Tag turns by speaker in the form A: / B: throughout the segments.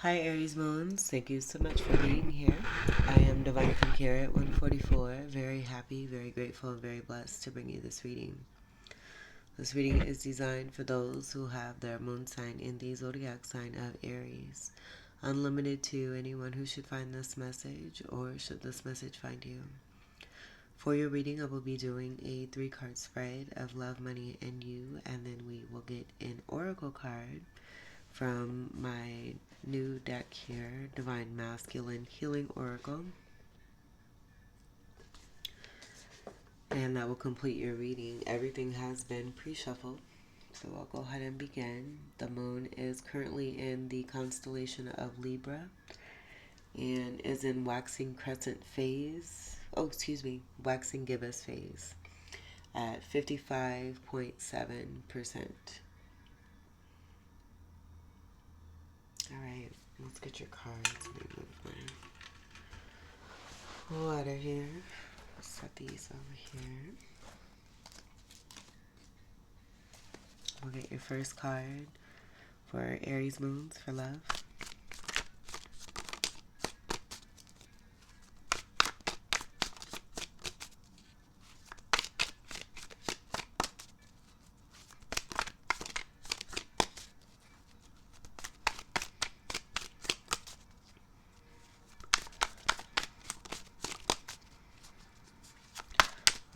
A: Hi Aries Moons, thank you so much for being here. I am Divine Concur at 144, very happy, very grateful, and very blessed to bring you this reading. This reading is designed for those who have their moon sign in the zodiac sign of Aries. Unlimited to anyone who should find this message or should this message find you. For your reading, I will be doing a 3-card spread of love, money, and you, and then we will get an oracle card from my new deck here, Divine Masculine Healing Oracle. And that will complete your reading. Everything has been pre-shuffled, so I'll go ahead and begin. The moon is currently in the constellation of Libra and is in waxing crescent phase. Waxing gibbous phase at 55.7%. Alright, let's get your cards. Let me move my water here. Set these over here. We'll get your first card for Aries Moons for love.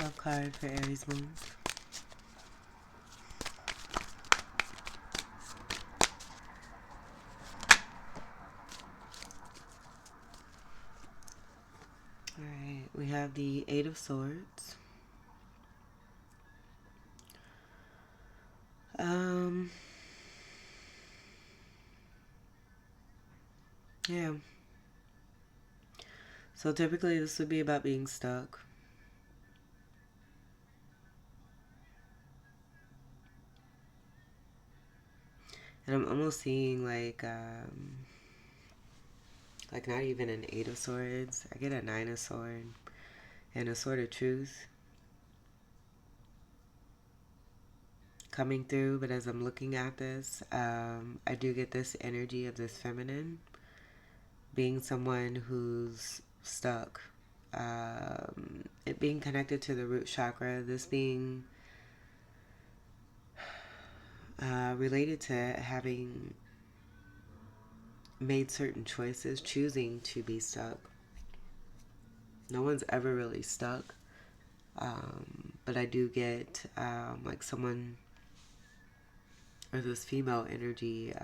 A: Love card for Aries Moons. Alright, we have the Eight of Swords. Yeah. So typically this would be about being stuck. And I'm almost seeing like not even an Eight of Swords. I get a Nine of Swords and a Sword of Truth coming through. But as I'm looking at this, I do get this energy of this feminine being someone who's stuck. It being connected to the root chakra. This being related to having made certain choices, choosing to be stuck. No one's ever really stuck. But I do get like someone or this female energy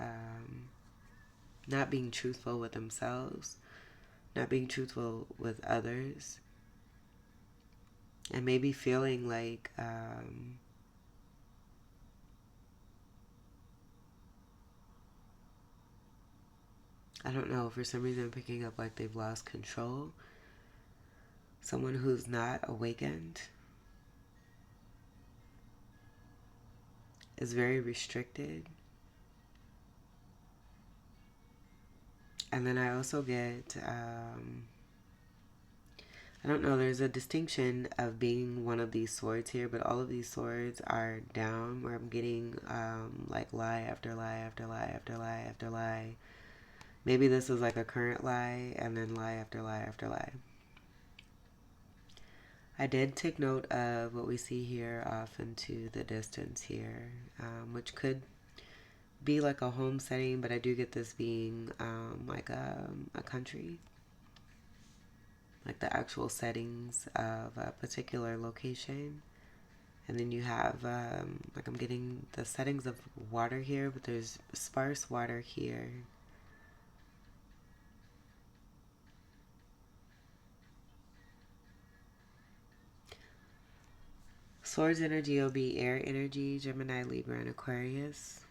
A: not being truthful with themselves, not being truthful with others, and maybe feeling like I don't know, for some reason I'm picking up like they've lost control. Someone who's not awakened is very restricted. And then I also get, I don't know, there's a distinction of being one of these swords here, but all of these swords are down, where I'm getting like lie after lie after lie after lie after lie. Maybe this is like a current lie, and then lie after lie after lie. I did take note of what we see here off into the distance here, which could be like a home setting, but I do get this being like a country, like the actual settings of a particular location. And then you have like I'm getting the settings of water here, but there's sparse water here. Swords energy will be air energy, Gemini, Libra, and Aquarius.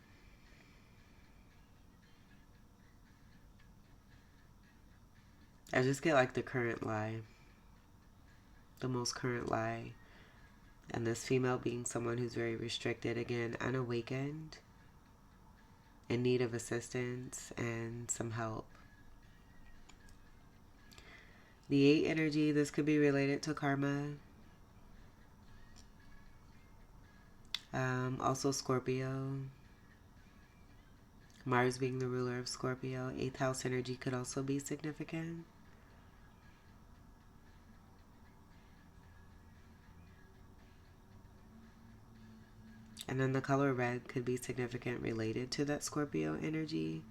A: I just get like the current lie, the most current lie. And this female being someone who's very restricted, again, unawakened, in need of assistance and some help. The 8 energy, this could be related to karma. Also Scorpio. Mars being the ruler of Scorpio. 8th house energy could also be significant. And then the color red could be significant related to that Scorpio energy.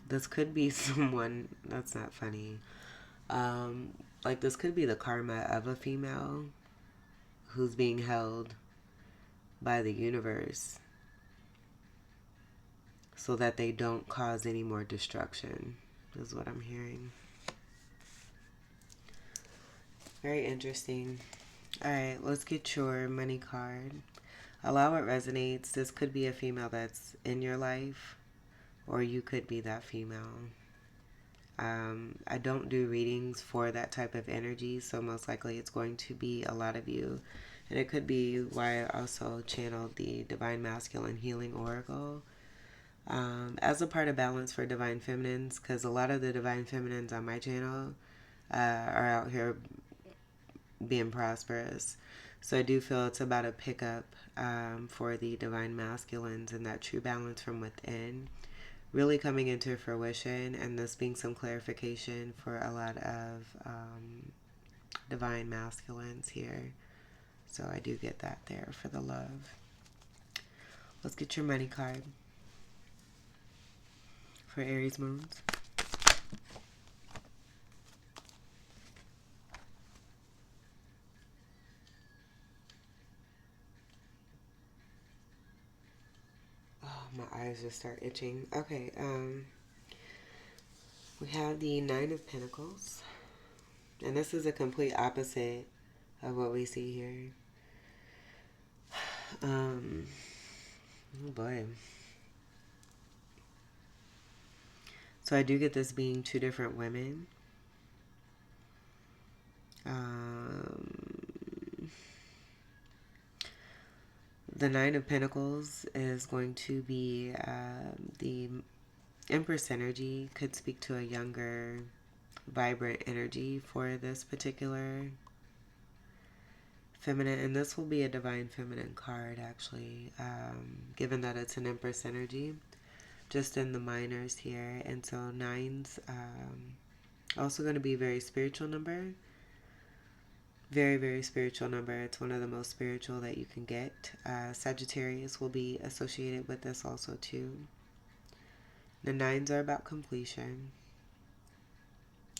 A: This could be someone that's not funny. Like this could be the karma of a female who's being held by the universe so that they don't cause any more destruction, is what I'm hearing. Very interesting. All right, let's get your money card. Allow what resonates. This could be a female that's in your life, or you could be that female. I don't do readings for that type of energy, so most likely it's going to be a lot of you. And it could be why I also channeled the Divine Masculine Healing Oracle as a part of balance for Divine Feminines, because a lot of the Divine Feminines on my channel are out here being prosperous. So I do feel it's about a pickup for the Divine Masculines and that true balance from within really coming into fruition, and this being some clarification for a lot of Divine Masculines here. So I do get that there for the love. Let's get your money card for Aries moons. Oh, my eyes just start itching. Okay, we have the Nine of Pentacles. And this is a complete opposite of what we see here. Oh boy. So I do get this being two different women. The Nine of Pentacles is going to be the Empress energy. Could speak to a younger, vibrant energy for this particular feminine. And this will be a Divine Feminine card, actually, given that it's an Empress energy. Just in the minors here. And so nine's also going to be a very spiritual number. Very, very spiritual number. It's one of the most spiritual that you can get. Sagittarius will be associated with this also too. The nines are about completion.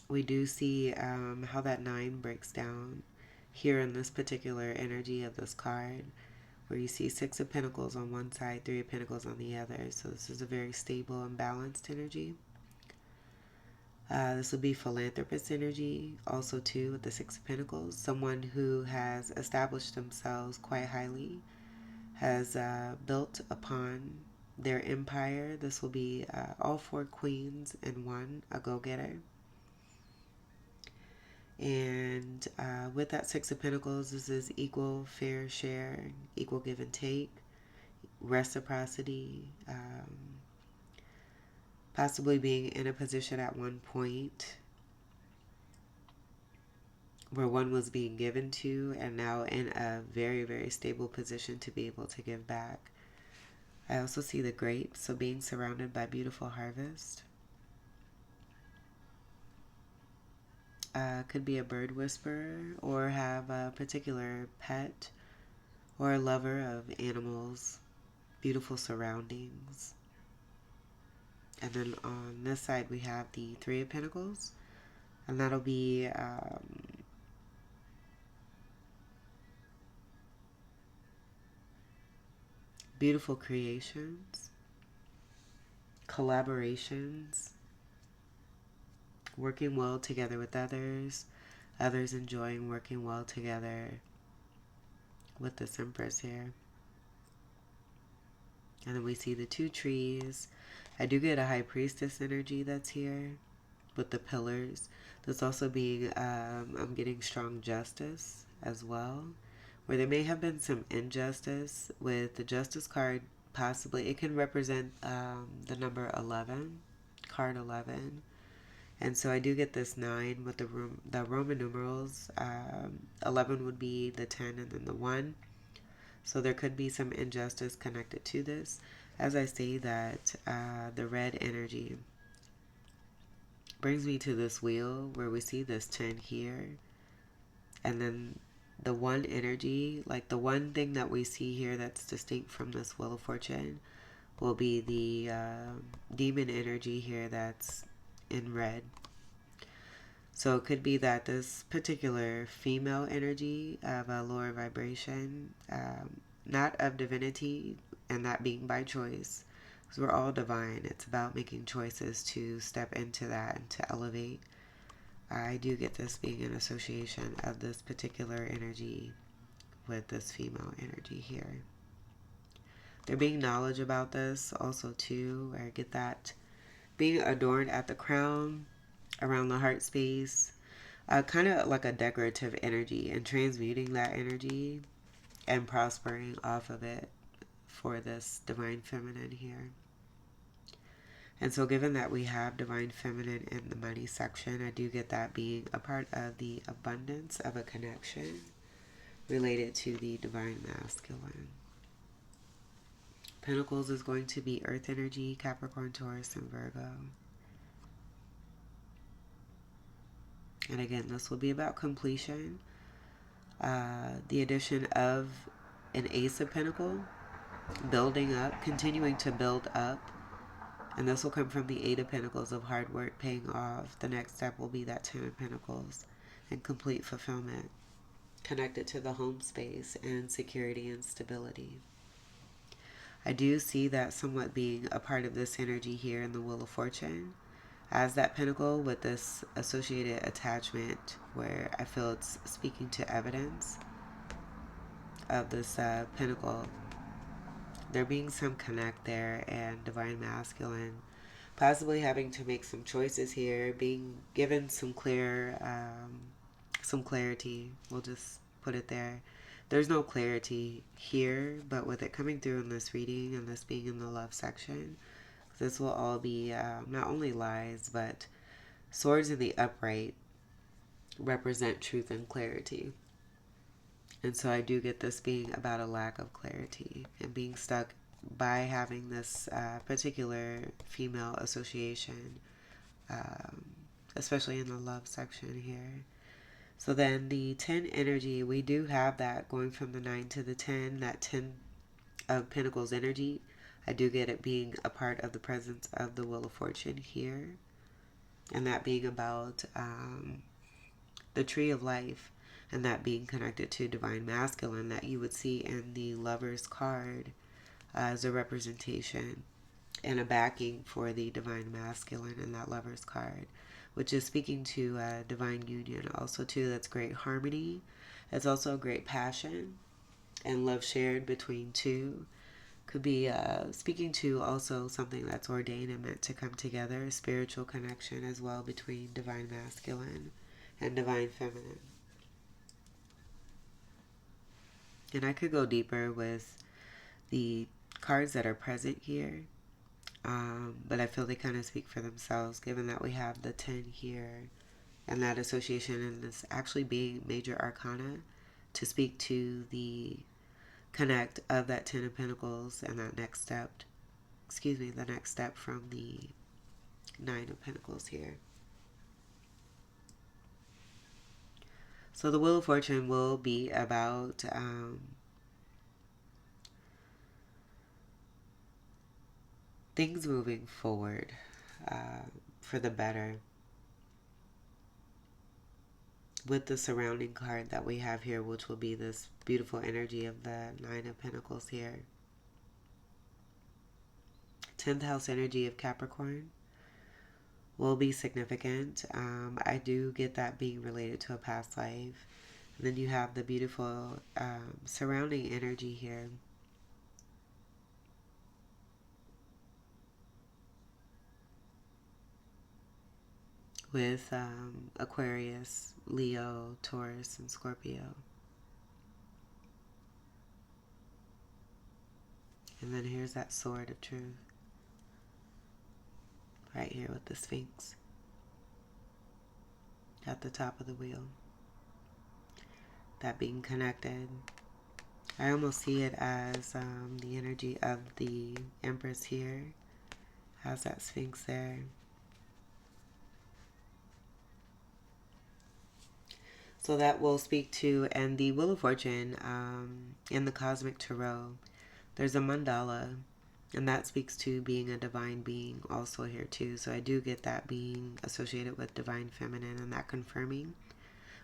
A: We do see how that nine breaks down here in this particular energy of this card, where you see Six of Pentacles on one side, Three of Pentacles on the other. So this is a very stable and balanced energy. This will be philanthropist energy also too with the Six of Pentacles. Someone who has established themselves quite highly, has built upon their empire. This will be all four queens in one, a go-getter. And with that Six of Pentacles, this is equal, fair share, equal give and take, reciprocity, possibly being in a position at one point where one was being given to and now in a very, very stable position to be able to give back. I also see the grapes, so being surrounded by beautiful harvest. Could be a bird whisperer or have a particular pet or a lover of animals, beautiful surroundings. And then on this side we have the Three of Pentacles, and that'll be beautiful creations, collaborations, working well together with others, others enjoying working well together with this Empress here. And then we see the two trees. I do get a High Priestess energy that's here with the pillars. There's also being, I'm getting strong justice as well, where there may have been some injustice with the Justice card. Possibly it can represent the number 11, card 11. And so I do get this 9 with the Roman numerals. 11 would be the 10 and then the 1. So there could be some injustice connected to this. As I say that, the red energy brings me to this wheel where we see this 10 here. And then the one energy, like the one thing that we see here that's distinct from this Wheel of Fortune, will be the demon energy here that's in red. So it could be that this particular female energy of a lower vibration, not of divinity, and that being by choice, because we're all divine. It's about making choices to step into that and to elevate. I do get this being an association of this particular energy with this female energy here. There being knowledge about this also too. I get that being adorned at the crown, around the heart space, kind of like a decorative energy, and transmuting that energy and prospering off of it for this divine feminine here. And so given that we have divine feminine in the money section, I do get that being a part of the abundance of a connection related to the divine masculine. Pentacles is going to be earth energy, Capricorn, Taurus, and Virgo. And again, this will be about completion. The addition of an Ace of Pentacles, building up, continuing to build up. And this will come from the Eight of Pentacles of hard work paying off. The next step will be that 10 of Pentacles and complete fulfillment, connected to the home space and security and stability. I do see that somewhat being a part of this energy here in the Wheel of Fortune as that pentacle with this associated attachment, where I feel it's speaking to evidence of this pentacle. There being some connect there, and divine masculine possibly having to make some choices here, being given some clarity. We'll just put it there. There's no clarity here, but with it coming through in this reading and this being in the love section, this will all be not only lies, but swords in the upright represent truth and clarity. And so I do get this being about a lack of clarity and being stuck by having this particular female association, especially in the love section here. So then the 10 energy, we do have that going from the 9 to the 10, that 10 of Pentacles energy. I do get it being a part of the presence of the Wheel of Fortune here. And that being about the Tree of Life, and that being connected to divine masculine that you would see in the Lover's card as a representation and a backing for the divine masculine in that Lover's card, which is speaking to divine union. Also too, that's great harmony. It's also great passion and love shared between two. Could be speaking to also something that's ordained and meant to come together, a spiritual connection as well between divine masculine and divine feminine. And I could go deeper with the cards that are present here, but I feel they kind of speak for themselves, given that we have the 10 here and that association, and this actually being major arcana to speak to the connect of that 10 of Pentacles and that next step, the next step from the 9 of Pentacles here. So the Wheel of Fortune will be about things moving forward for the better. With the surrounding card that we have here, which will be this beautiful energy of the 9 of Pentacles here. 10th house energy of Capricorn will be significant. I do get that being related to a past life. And then you have the beautiful surrounding energy here. With Aquarius, Leo, Taurus, and Scorpio. And then here's that sword of truth. Right here with the Sphinx. At the top of the wheel. That being connected. I almost see it as the energy of the Empress here. Has that Sphinx there. So that will speak to, and the Wheel of Fortune in the Cosmic Tarot, there's a mandala, and that speaks to being a divine being also here too. So I do get that being associated with divine feminine and that confirming.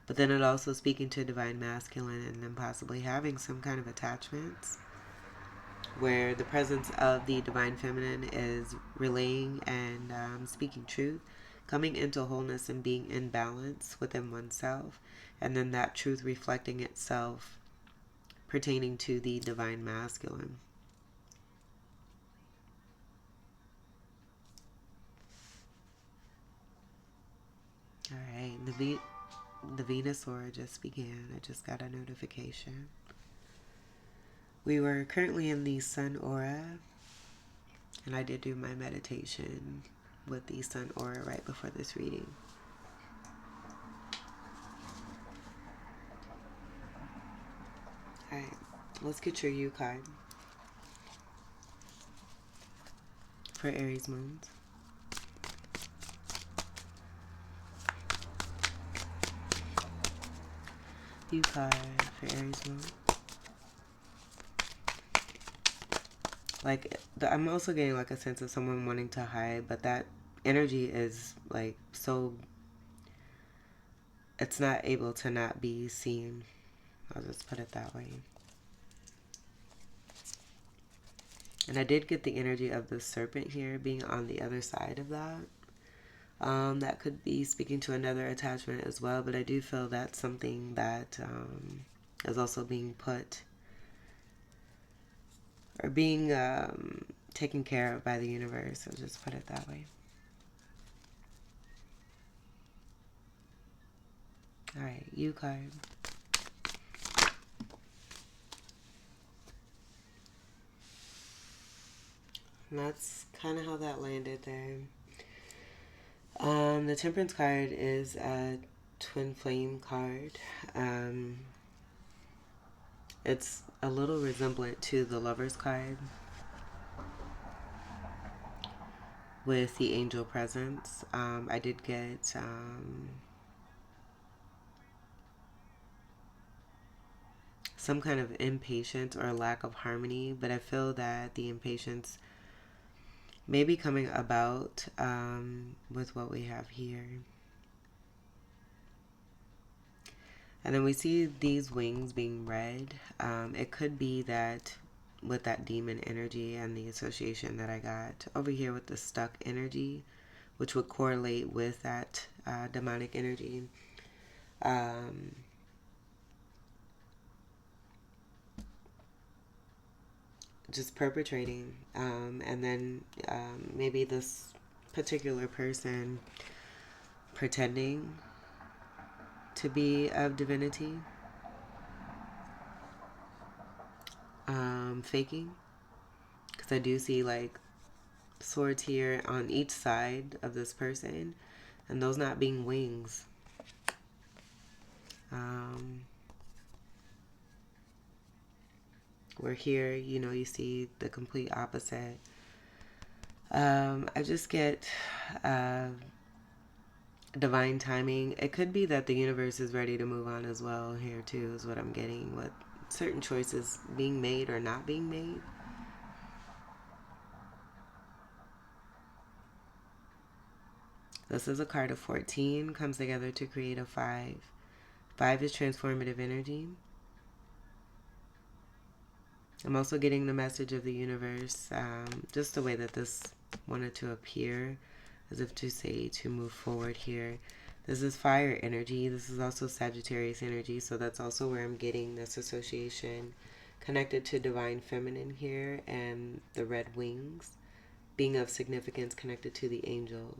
A: But then it also speaking to divine masculine and then possibly having some kind of attachments where the presence of the divine feminine is relaying and speaking truth, coming into wholeness and being in balance within oneself, and then that truth reflecting itself pertaining to the divine masculine. All right, the Venus aura just began. I just got a notification. We were currently in the Sun aura, and I did do my meditation with the Sun aura right before this reading. All right, let's get your U card for Aries moons. U card for Aries moon. Like, I'm also getting like a sense of someone wanting to hide, but that energy is like so, it's not able to not be seen. I'll just put it that way. And I did get the energy of the serpent here being on the other side of that. That could be speaking to another attachment as well, but I do feel that's something that is also being put or being taken care of by the universe. I'll just put it that way. All right, U card. And that's kind of how that landed there. The Temperance card is a twin flame card. It's a little resemblant to the Lover's card with the angel presence. I did get some kind of impatience or lack of harmony, but I feel that the impatience may be coming about with what we have here. And then we see these wings being red. It could be that with that demon energy and the association that I got over here with the stuck energy, which would correlate with that demonic energy. Just perpetrating. And then maybe this particular person pretending to be of divinity, faking, because I do see like swords here on each side of this person, and those not being wings. Where here, you know, you see the complete opposite. I just get divine timing. It could be that the universe is ready to move on as well here too, is what I'm getting with certain choices being made or not being made. This is a card of 14, comes together to create a 5. 5 is transformative energy. I'm also getting the message of the universe, just the way that this wanted to appear, as if to say to move forward here. This is fire energy. This is also Sagittarius energy, so that's also where I'm getting this association connected to divine feminine here and the red wings being of significance connected to the angel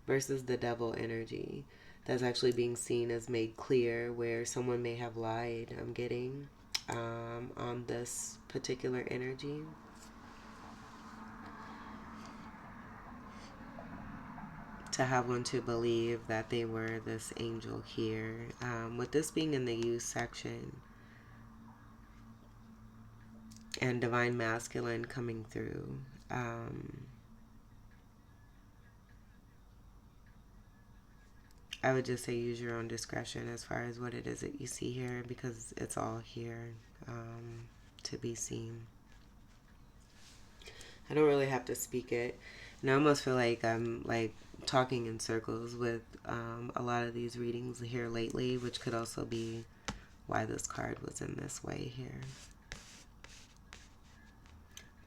A: versus the devil energy that's actually being seen as made clear where someone may have lied. I'm getting on this particular energy. To have one to believe that they were this angel here. With this being in the use section, and divine masculine coming through. I would just say use your own discretion as far as what it is that you see here, because it's all here to be seen. I don't really have to speak it. And I almost feel like I'm like talking in circles with a lot of these readings here lately, which could also be why this card was in this way here.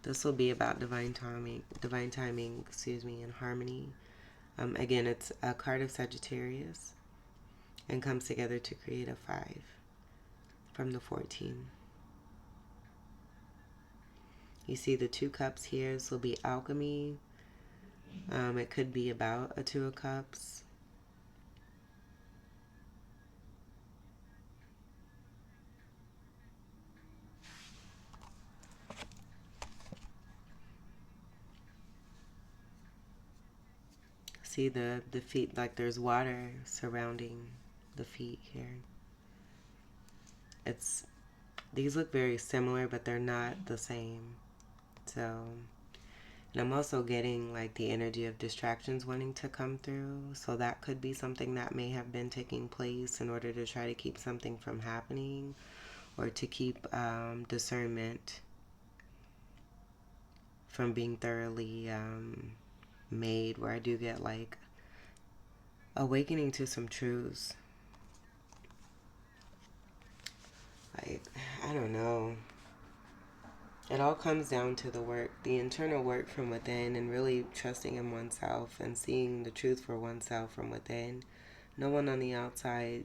A: This will be about divine timing, and harmony. Again, it's a card of Sagittarius and comes together to create a 5 from the 14. You see the 2 cups here. This will be alchemy. It could be about a 2 of cups. See the feet, like there's water surrounding the feet here. These look very similar, but they're not the same. So, and I'm also getting like the energy of distractions wanting to come through. So that could be something that may have been taking place in order to try to keep something from happening, or to keep discernment from being thoroughly made, where I do get like awakening to some truths. Like, I don't know. It all comes down to the work, the internal work from within, and really trusting in oneself and seeing the truth for oneself from within. No one on the outside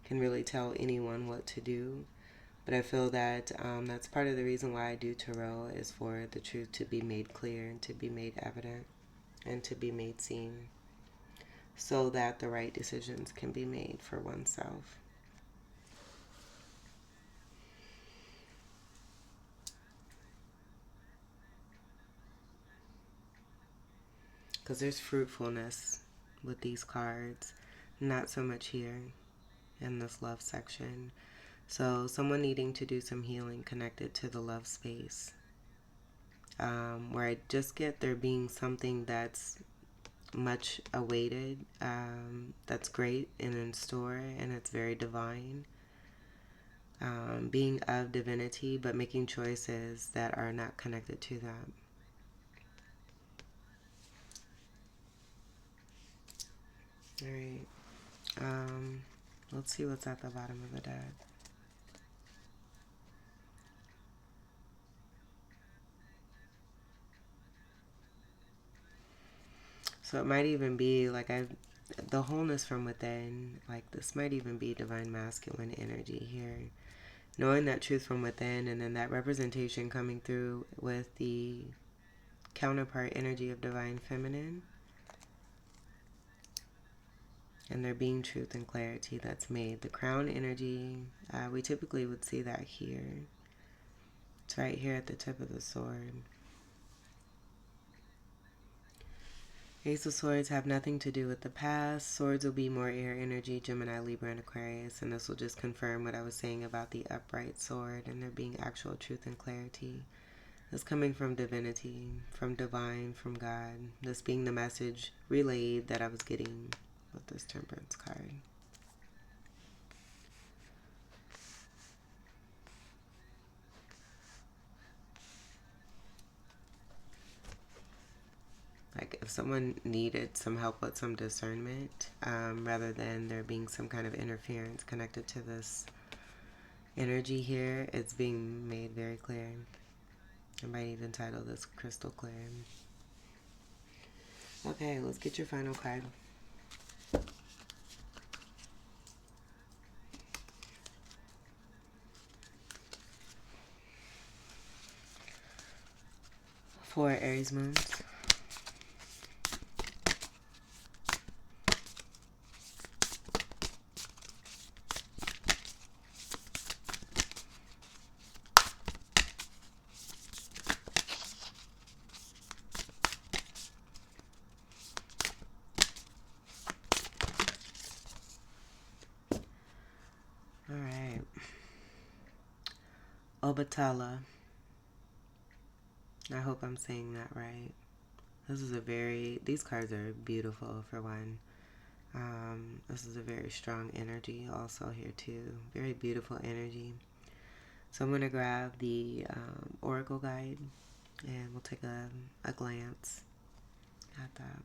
A: can really tell anyone what to do. But I feel that that's part of the reason why I do tarot, is for the truth to be made clear and to be made evident and to be made seen, so that the right decisions can be made for oneself. Because there's fruitfulness with these cards, not so much here in this love section. So someone needing to do some healing connected to the love space, where I just get there being something that's much awaited, that's great and in store, and it's very divine, being of divinity, but making choices that are not connected to that. All right. Let's see what's at the bottom of the deck. So it might even be like the wholeness from within. Like, this might even be divine masculine energy here. Knowing that truth from within, and then that representation coming through with the counterpart energy of divine feminine. And there being truth and clarity that's made. The crown energy, we typically would see that here. It's right here at the tip of the sword. Ace of Swords have nothing to do with the past. Swords will be more air energy, Gemini, Libra, and Aquarius. And this will just confirm what I was saying about the upright sword and there being actual truth and clarity. This coming from divinity, from divine, from God. This being the message relayed that I was getting with this Temperance card. Like, if someone needed some help with some discernment, rather than there being some kind of interference connected to this energy here, it's being made very clear. I might even title this Crystal Clear. Okay, let's get your final card. For Aries moons. All right. Obatala. I hope I'm saying that right. These cards are beautiful for one. This is a very strong energy also here too. Very beautiful energy. So I'm going to grab the Oracle Guide and we'll take a glance at that.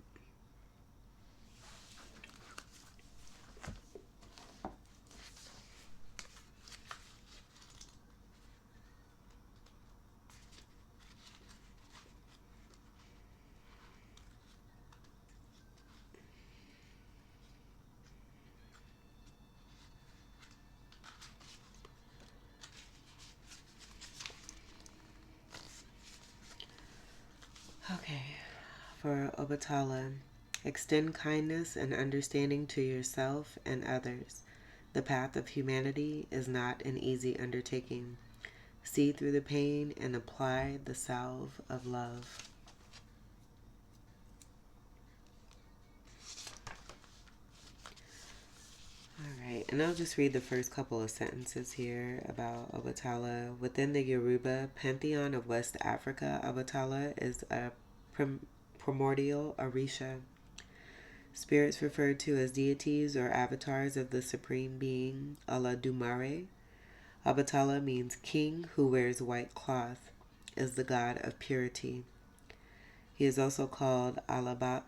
A: Okay, for Obatala, extend kindness and understanding to yourself and others. The path of humanity is not an easy undertaking. See through the pain and apply the salve of love. Alright, and I'll just read the first couple of sentences here about Obatala. Within the Yoruba pantheon of West Africa, Obatala is a primordial Orisha. Spirits referred to as deities or avatars of the supreme being, Aladumare. Obatala means king who wears white cloth, is the god of purity. He is also called Alabalasi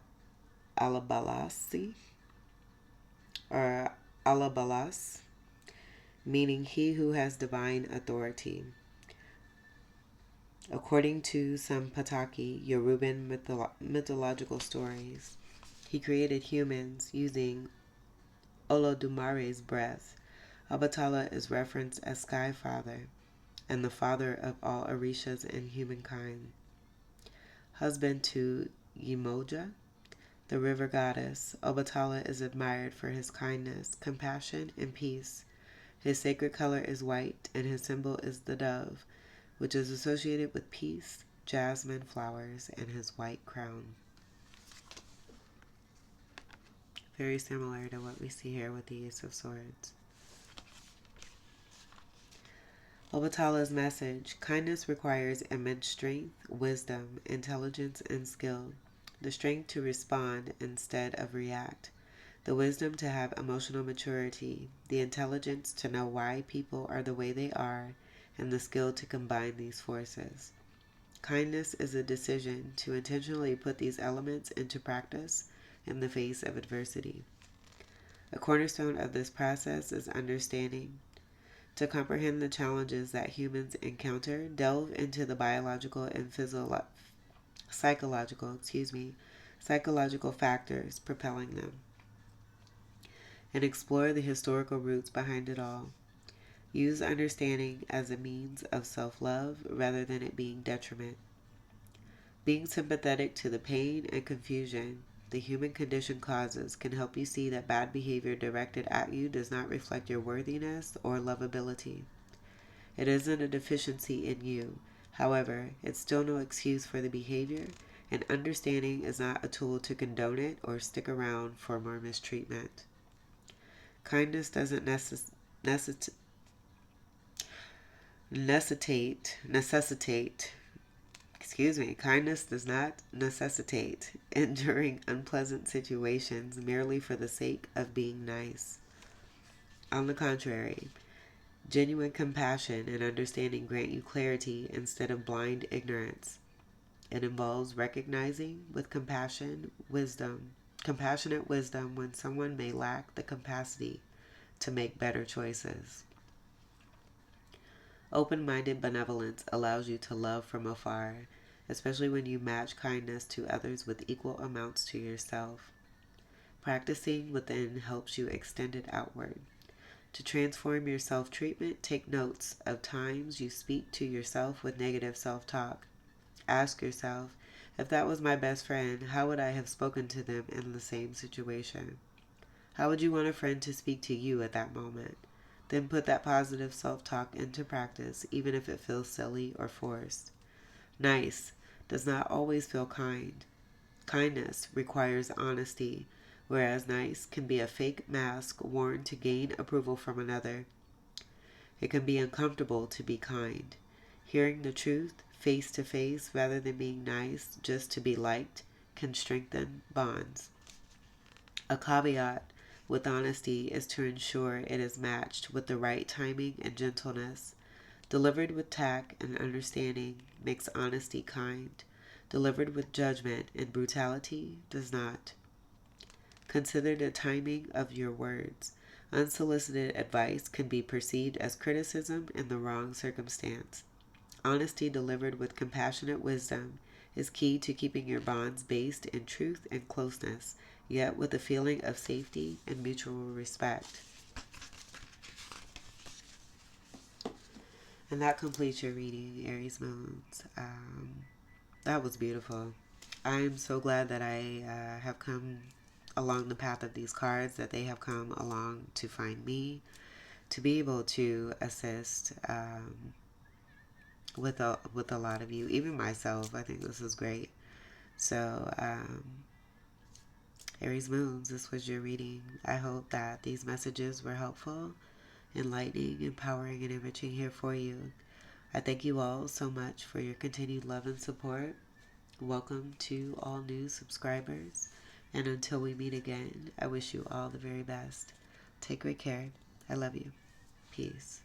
A: or Alabalas, meaning he who has divine authority. According to some Pataki Yoruban mythological stories, he created humans using Olodumare's breath. Obatala is referenced as Sky Father and the father of all Orishas and humankind. Husband to Yemoja, the river goddess, Obatala is admired for his kindness, compassion, and peace. His sacred color is white, and his symbol is the dove, which is associated with peace, jasmine flowers, and his white crown. Very similar to what we see here with the Ace of Swords. Obatala's message: kindness requires immense strength, wisdom, intelligence, and skill. The strength to respond instead of react. The wisdom to have emotional maturity. The intelligence to know why people are the way they are. And the skill to combine these forces. Kindness is a decision to intentionally put these elements into practice in the face of adversity. A cornerstone of this process is understanding. To comprehend the challenges that humans encounter, delve into the biological and psychological factors propelling them, and explore the historical roots behind it all. Use understanding as a means of self-love rather than it being detriment. Being sympathetic to the pain and confusion the human condition causes can help you see that bad behavior directed at you does not reflect your worthiness or lovability. It isn't a deficiency in you. However, it's still no excuse for the behavior, and understanding is not a tool to condone it or stick around for more mistreatment. Kindness doesn't kindness does not necessitate enduring unpleasant situations merely for the sake of being nice. On the contrary, genuine compassion and understanding grant you clarity instead of blind ignorance. It involves recognizing with compassionate wisdom when someone may lack the capacity to make better choices. Open-minded benevolence allows you to love from afar, especially when you match kindness to others with equal amounts to yourself. Practicing within helps you extend it outward. To transform your self-treatment, take notes of times you speak to yourself with negative self-talk. Ask yourself, if that was my best friend, how would I have spoken to them in the same situation? How would you want a friend to speak to you at that moment? Then put that positive self-talk into practice, even if it feels silly or forced. Nice does not always feel kind. Kindness requires honesty, whereas nice can be a fake mask worn to gain approval from another. It can be uncomfortable to be kind. Hearing the truth face to face rather than being nice just to be liked can strengthen bonds. A caveat with honesty is to ensure it is matched with the right timing and gentleness. Delivered with tact and understanding makes honesty kind. Delivered with judgment and brutality does not. Consider the timing of your words. Unsolicited advice can be perceived as criticism in the wrong circumstance. Honesty delivered with compassionate wisdom is key to keeping your bonds based in truth and closeness, yet with a feeling of safety and mutual respect. And that completes your reading, Aries Moons. That was beautiful. I'm so glad that I have come along the path of these cards, that they have come along to find me, to be able to assist with a lot of you, even myself. I think this is great. So, Aries Moons, this was your reading. I hope that these messages were helpful, enlightening, empowering, and enriching here for you. I thank you all so much for your continued love and support. Welcome to all new subscribers. And until we meet again, I wish you all the very best. Take great care. I love you. Peace.